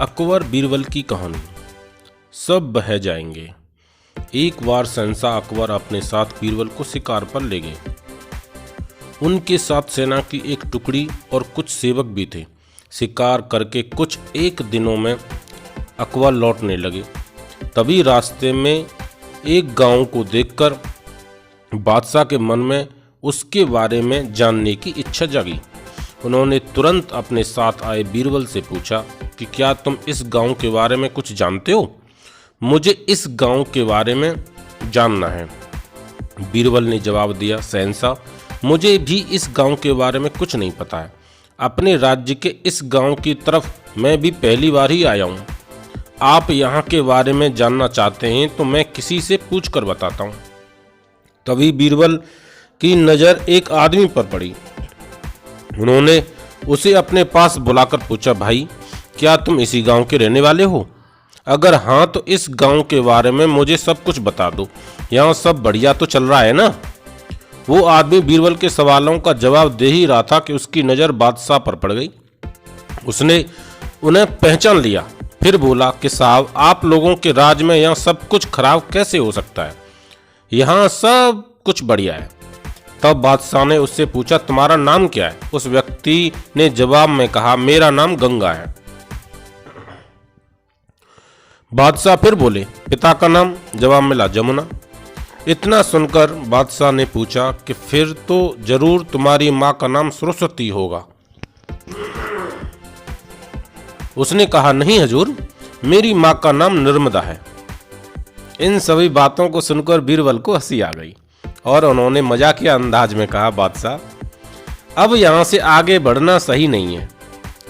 अकबर बीरबल की कहानी। सब बह जाएंगे। एक बार शहंशाह अकबर अपने साथ बीरबल को शिकार पर ले गए। उनके साथ सेना की एक टुकड़ी और कुछ सेवक भी थे। शिकार करके कुछ एक दिनों में अकबर लौटने लगे। तभी रास्ते में एक गांव को देखकर बादशाह के मन में उसके बारे में जानने की इच्छा जागी। उन्होंने तुरंत अपने साथ आए बीरबल से पूछा कि क्या तुम इस गांव के बारे में कुछ जानते हो? मुझे इस गांव के बारे में जानना है। बीरबल ने जवाब दिया, शहंशाह, मुझे भी इस गांव के बारे में कुछ नहीं पता है। अपने राज्य के इस गांव की तरफ मैं भी पहली बार ही आया हूँ। आप यहाँ के बारे में जानना चाहते हैं तो मैं किसी से पूछ कर बताता हूँ। तभी बीरबल की नज़र एक आदमी पर पड़ी। उन्होंने उसे अपने पास बुलाकर पूछा, भाई क्या तुम इसी गांव के रहने वाले हो? अगर हाँ तो इस गांव के बारे में मुझे सब कुछ बता दो। यहाँ सब बढ़िया तो चल रहा है ना? वो आदमी बीरबल के सवालों का जवाब दे ही रहा था कि उसकी नज़र बादशाह पर पड़ गई। उसने उन्हें पहचान लिया, फिर बोला कि साहब, आप लोगों के राज में यहाँ सब कुछ खराब कैसे हो सकता है? यहाँ सब कुछ बढ़िया है। तब बादशाह ने उससे पूछा, तुम्हारा नाम क्या है? उस व्यक्ति ने जवाब में कहा, मेरा नाम गंगा है। बादशाह फिर बोले, पिता का नाम? जवाब मिला, जमुना। इतना सुनकर बादशाह ने पूछा कि फिर तो जरूर तुम्हारी माँ का नाम सरस्वती होगा। उसने कहा, नहीं हजूर, मेरी माँ का नाम नर्मदा है। इन सभी बातों को सुनकर बीरबल को हंसी आ गई और उन्होंने मजाकिया अंदाज में कहा, बादशाह, अब यहाँ से आगे बढ़ना सही नहीं है।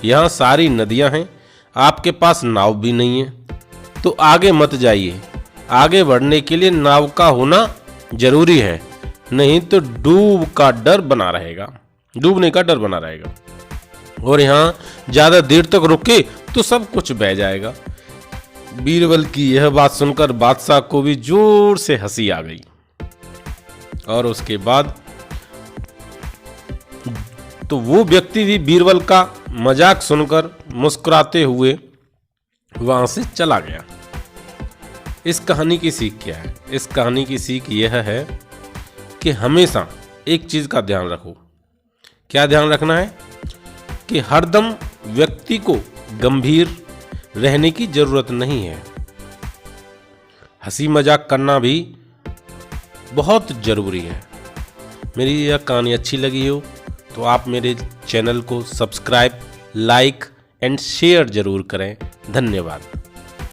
यहाँ सारी नदियाँ हैं, आपके पास नाव भी नहीं है, तो आगे मत जाइए। आगे बढ़ने के लिए नाव का होना जरूरी है, नहीं तो डूबने का डर बना रहेगा। और यहाँ ज़्यादा देर तक रुके तो सब कुछ बह जाएगा। बीरबल की यह बात सुनकर बादशाह को भी जोर से हंसी आ गई और उसके बाद तो वो व्यक्ति भी बीरबल का मजाक सुनकर मुस्कुराते हुए वहां से चला गया। इस कहानी की सीख क्या है? इस कहानी की सीख यह है कि हमेशा एक चीज का ध्यान रखो। क्या ध्यान रखना है? कि हरदम व्यक्ति को गंभीर रहने की जरूरत नहीं है। हंसी मजाक करना भी बहुत जरूरी है। मेरी यह कहानी अच्छी लगी हो तो आप मेरे चैनल को सब्सक्राइब, लाइक एंड शेयर जरूर करें। धन्यवाद।